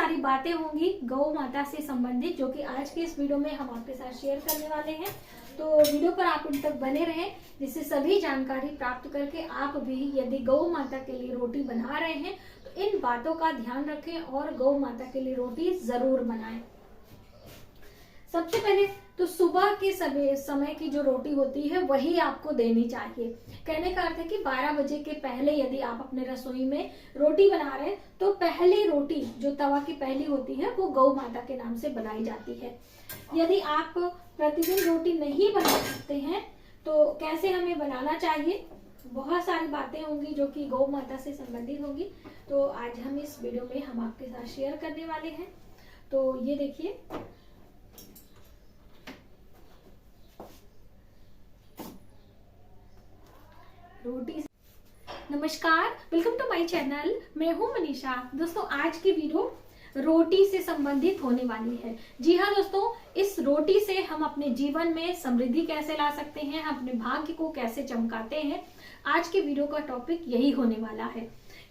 सारी बातें होंगी गौ माता से संबंधित, जो कि आज के इस वीडियो में हम आपके साथ शेयर करने वाले हैं। तो वीडियो पर आप इन तक बने रहें, जिससे सभी जानकारी प्राप्त करके आप भी यदि गौ माता के लिए रोटी बना रहे हैं तो इन बातों का ध्यान रखें और गौ माता के लिए रोटी जरूर बनाएं। सबसे पहले तो सुबह के समय की जो रोटी होती है वही आपको देनी चाहिए। कहने का अर्थ है कि 12 बजे के पहले यदि आप अपने रसोई में रोटी बना रहे हैं तो पहली रोटी जो तवा की पहली होती है वो गौ माता के नाम से बनाई जाती है। यदि आप प्रतिदिन रोटी नहीं बना सकते हैं तो कैसे हमें बनाना चाहिए, बहुत सारी बातें होंगी जो कि गौ माता से संबंधित होंगी। तो आज हम इस वीडियो में हम आपके साथ शेयर करने वाले हैं। तो ये देखिए, रोटी। नमस्कार, वेलकम टू माय चैनल। मैं हूं मनीषा। दोस्तों, आज की वीडियो रोटी से संबंधित होने वाली है। जी हाँ दोस्तों, इस रोटी से हम अपने जीवन में समृद्धि कैसे ला सकते हैं, अपने भाग्य को कैसे चमकाते हैं, आज के वीडियो का टॉपिक यही होने वाला है।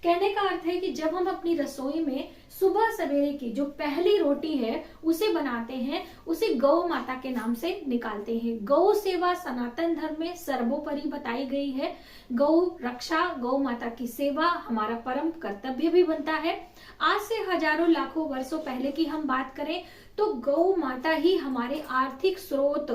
कहने का अर्थ है कि जब हम अपनी रसोई में सुबह सवेरे की जो पहली रोटी है उसे बनाते हैं, उसे गौ माता के नाम से निकालते हैं। गौ सेवा सनातन धर्म में सर्वोपरि बताई गई है। गौ रक्षा, गौ माता की सेवा हमारा परम कर्तव्य भी बनता है। आज से हजारों लाखों वर्षों पहले की हम बात करें तो गौ माता ही हमारे आर्थिक स्रोत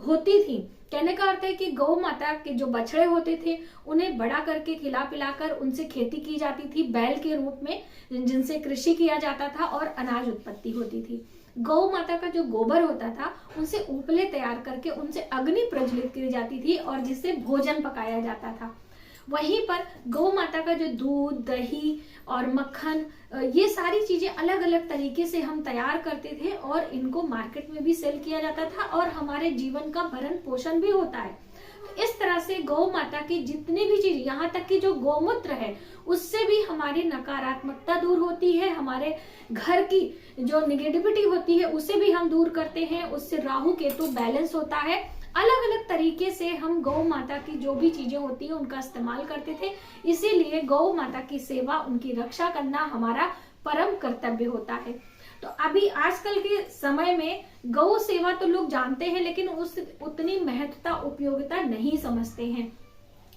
होती थी। कहने का अर्थ है कि गौ माता के जो बछड़े होते थे उन्हें बड़ा करके खिला पिलाकर उनसे खेती की जाती थी बैल के रूप में, जिनसे कृषि किया जाता था और अनाज उत्पत्ति होती थी। गौ माता का जो गोबर होता था उनसे उपले तैयार करके उनसे अग्नि प्रज्वलित की जाती थी और जिससे भोजन पकाया जाता था। वहीं पर गौ माता का जो दूध, दही और मक्खन, ये सारी चीजें अलग अलग तरीके से हम तैयार करते थे और इनको मार्केट में भी सेल किया जाता था और हमारे जीवन का भरण पोषण भी होता है। तो इस तरह से गौ माता की जितनी भी चीज, यहाँ तक कि जो गौमूत्र है उससे भी हमारी नकारात्मकता दूर होती है, हमारे घर की जो निगेटिविटी होती है उसे भी हम दूर करते हैं, उससे राहु केतु बैलेंस होता है। अलग अलग तरीके से हम गौ माता की जो भी चीजें होती है उनका इस्तेमाल करते थे। इसीलिए गौ माता की सेवा, उनकी रक्षा करना हमारा परम कर्तव्य होता है। तो अभी आजकल के समय में गौ सेवा तो लोग जानते हैं लेकिन उतनी महत्वता, उपयोगिता नहीं समझते हैं।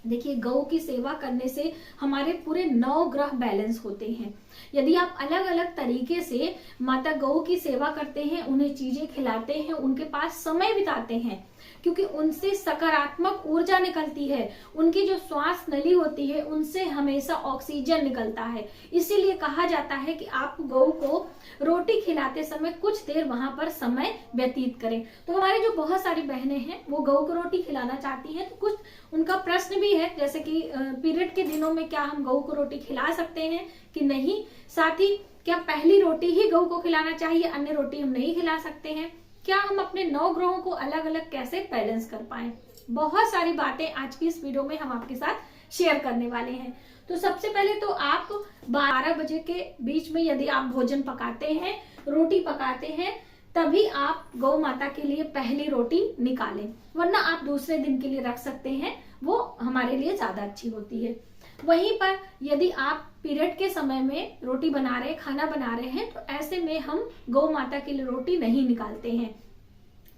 देखिए, गौ की सेवा करने से हमारे पूरे 9 ग्रह बैलेंस होते हैं। यदि आप अलग अलग तरीके से माता गौ की सेवा करते हैं, उन्हें चीजें खिलाते हैं, उनके पास समय बिताते हैं, क्योंकि उनसे सकारात्मक ऊर्जा निकलती है। उनकी जो श्वास नली होती है उनसे हमेशा ऑक्सीजन निकलता है। इसीलिए कहा जाता है कि आप गौ को रोटी खिलाते समय कुछ देर वहां पर समय व्यतीत करें। तो हमारी जो बहुत सारी बहनें हैं वो गौ को रोटी खिलाना चाहती हैं, तो कुछ उनका प्रश्न भी है, जैसे कि पीरियड के दिनों में क्या हम गौ को रोटी खिला सकते हैं कि नहीं, साथ ही क्या पहली रोटी ही गौ को खिलाना चाहिए, अन्य रोटी हम नहीं खिला सकते हैं, क्या हम अपने 9 ग्रहों को अलग अलग कैसे बैलेंस कर पाए। बहुत सारी बातें आज की इस वीडियो में हम आपके साथ शेयर करने वाले हैं। तो सबसे पहले तो आप 12 बजे के बीच में यदि आप भोजन पकाते हैं, रोटी पकाते हैं, तभी आप गौ माता के लिए पहली रोटी निकालें, वरना आप दूसरे दिन के लिए रख सकते हैं, वो हमारे लिए ज्यादा अच्छी होती है। वहीं पर यदि आप पीरियड के समय में रोटी बना रहे, खाना बना रहे हैं, तो ऐसे में हम गौ माता के लिए रोटी नहीं निकालते हैं।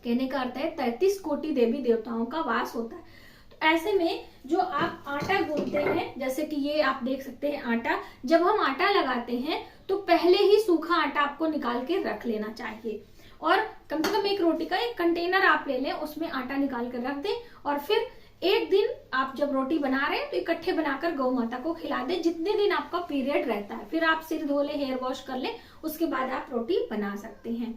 कहने का अर्थ है 33 कोटि देवी देवताओं का वास होता है। तो ऐसे में जो आप आटा गूंथते हैं, जैसे कि ये आप देख सकते हैं आटा, जब हम आटा लगाते हैं तो पहले ही सूखा आटा आपको निकाल के रख लेना चाहिए और कम से कम एक रोटी का एक कंटेनर आप ले लें, उसमें आटा निकाल कर रख दें और फिर एक दिन आप जब रोटी बना रहे हैं तो इकट्ठे बनाकर गौ माता को खिला दें, जितने दिन आपका पीरियड रहता है। फिर आप सिर धो ले, हेयर वॉश कर ले, उसके बाद आप रोटी बना सकते हैं।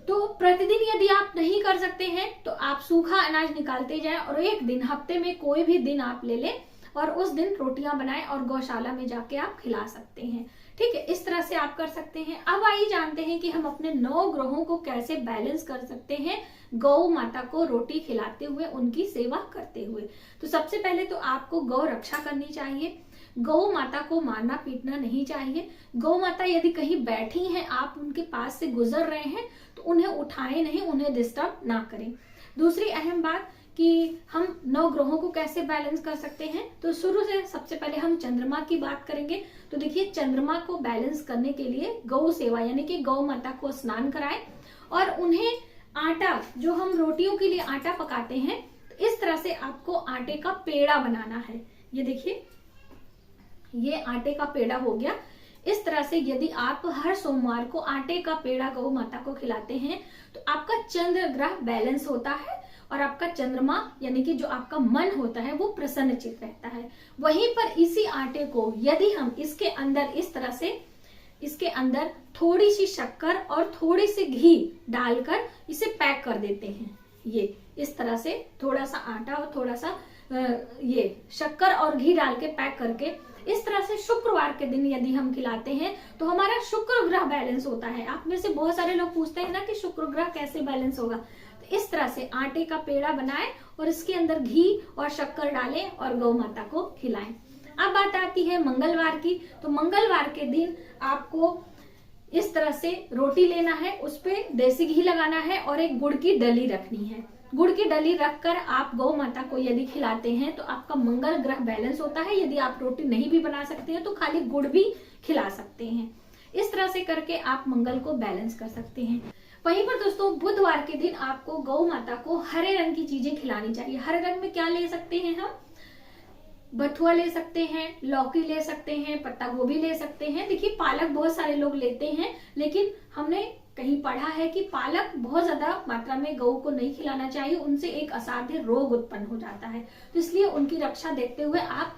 तो प्रतिदिन यदि आप नहीं कर सकते हैं तो आप सूखा अनाज निकालते जाएं और एक दिन, हफ्ते में कोई भी दिन आप ले लें और उस दिन रोटियां बनाएं और गौशाला में जाके आप खिला सकते हैं। ठीक है, इस तरह से आप कर सकते हैं। अब आइए जानते हैं कि हम अपने 9 ग्रहों को कैसे बैलेंस कर सकते हैं गौ माता को रोटी खिलाते हुए, उनकी सेवा करते हुए। तो सबसे पहले तो आपको गौ रक्षा करनी चाहिए। गौ माता को मारना पीटना नहीं चाहिए। गौ माता यदि कहीं बैठी हैं, आप उनके पास से गुजर रहे हैं तो उन्हें उठाएं नहीं, उन्हें डिस्टर्ब ना करें। दूसरी अहम बात कि हम 9 ग्रहों को कैसे बैलेंस कर सकते हैं। तो शुरू से सबसे पहले हम चंद्रमा की बात करेंगे। तो देखिए, चंद्रमा को बैलेंस करने के लिए गौ सेवा यानी कि गौ माता को स्नान कराएं और उन्हें आटा, जो हम रोटियों के लिए आटा पकाते हैं, तो इस तरह से आपको आटे का पेड़ा बनाना है। ये देखिए, ये आटे का पेड़ा हो गया। इस तरह से यदि आप हर सोमवार को आटे का पेड़ा गौ माता को खिलाते हैं तो आपका चंद्र ग्रह बैलेंस होता है और आपका चंद्रमा यानी कि जो आपका मन होता है वो प्रसन्नचित रहता है। वहीं पर इसी आटे को यदि हम इसके अंदर इस तरह से इसके अंदर थोड़ी सी शक्कर और थोड़ी सी घी डालकर इसे पैक कर देते हैं। ये इस तरह से थोड़ा सा आटा और थोड़ा सा ये शक्कर और घी डाल के पैक करके इस तरह से शुक्रवार के दिन यदि हम खिलाते हैं तो हमारा शुक्र ग्रह बैलेंस होता है। आप में से बहुत सारे लोग पूछते हैं ना कि शुक्र ग्रह कैसे बैलेंस होगा। तो इस तरह से आटे का पेड़ा बनाएं और इसके अंदर घी और शक्कर डालें और गौ माता को खिलाएं। अब बात आती है मंगलवार की। तो मंगलवार के दिन आपको इस तरह से रोटी लेना है, उस पे देसी घी लगाना है और एक गुड़ की डली रखनी है। गुड़ की डली रखकर आप गौ माता को यदि खिलाते हैं तो आपका मंगल ग्रह बैलेंस होता है। यदि आप रोटी नहीं भी बना सकते हैं तो खाली गुड़ भी खिला सकते हैं। इस तरह से करके आप मंगल को बैलेंस कर सकते हैं। वहीं पर दोस्तों, बुधवार के दिन आपको गौ माता को हरे रंग की चीजें खिलानी चाहिए। हरे रंग में क्या ले सकते हैं हम? बथुआ ले सकते हैं, लौकी ले सकते हैं, पत्ता गोभी ले सकते हैं। देखिए, पालक बहुत सारे लोग लेते हैं, लेकिन हमने कहीं पढ़ा है कि पालक बहुत ज्यादा मात्रा में गौ को नहीं खिलाना चाहिए, उनसे एक असाध्य रोग उत्पन्न हो जाता है। तो इसलिए उनकी रक्षा देखते हुए आप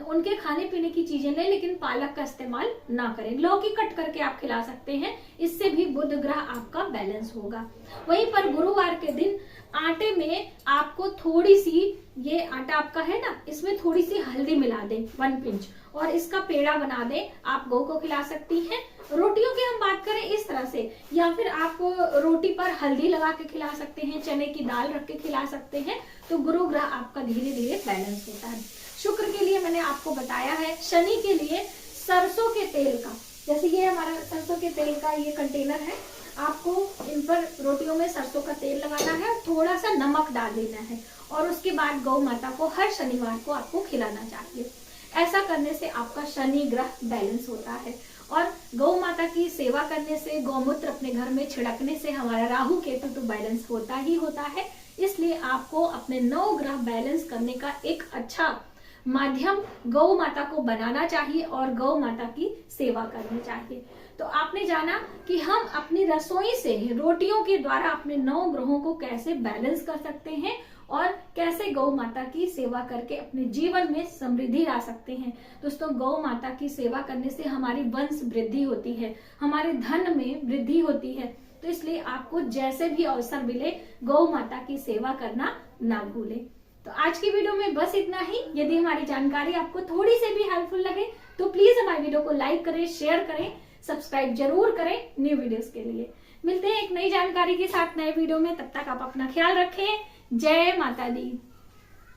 उनके खाने पीने की चीजें लें, लेकिन पालक का इस्तेमाल ना करें। लौकी कट करके आप खिला सकते हैं, इससे भी बुध ग्रह आपका बैलेंस होगा। वहीं पर गुरुवार के दिन आटे में आपको थोड़ी सी, ये आटा आपका है ना, इसमें थोड़ी सी हल्दी मिला दें 1 पिंच और इसका पेड़ा बना दें। आप गौ को खिला सकती हैं। रोटियों की हम बात करें इस तरह से, या फिर आप रोटी पर हल्दी लगा के खिला सकते हैं, चने की दाल रख के खिला सकते हैं। तो गुरु ग्रह आपका धीरे धीरे बैलेंस होता है। शुक्र के लिए मैंने आपको बताया है। शनि के लिए सरसों के तेल का, जैसे ये हमारा सरसों के तेल का ये कंटेनर है, आपको इन पर रोटियों में सरसों का तेल लगाना है और थोड़ा सा नमक डाल देना है और उसके बाद गौ माता को हर शनिवार को आपको खिलाना चाहिए। ऐसा करने से आपका शनि ग्रह बैलेंस होता है। और गौ माता की सेवा करने से, गौमूत्र अपने घर में छिड़कने से हमारा राहु केतु तो बैलेंस होता ही होता है। इसलिए आपको अपने 9 ग्रह बैलेंस करने का एक अच्छा माध्यम गौ माता को बनाना चाहिए और गौ माता की सेवा करनी चाहिए। तो आपने जाना कि हम अपनी रसोई से रोटियों के द्वारा अपने 9 ग्रहों को कैसे बैलेंस कर सकते हैं और कैसे गौ माता की सेवा करके अपने जीवन में समृद्धि ला सकते हैं। दोस्तों, गौ माता की सेवा करने से हमारी वंश वृद्धि होती है, हमारे धन में वृद्धि होती है। तो इसलिए आपको जैसे भी अवसर मिले गौ माता की सेवा करना ना भूलें। तो आज की वीडियो में बस इतना ही। यदि हमारी जानकारी आपको थोड़ी से भी हेल्पफुल लगे तो प्लीज हमारी वीडियो को लाइक करें, शेयर करें, सब्सक्राइब जरूर करें न्यू वीडियोस के लिए। मिलते हैं एक नई जानकारी के साथ नए वीडियो में। तब तक आप अपना ख्याल रखें। जय माता दी।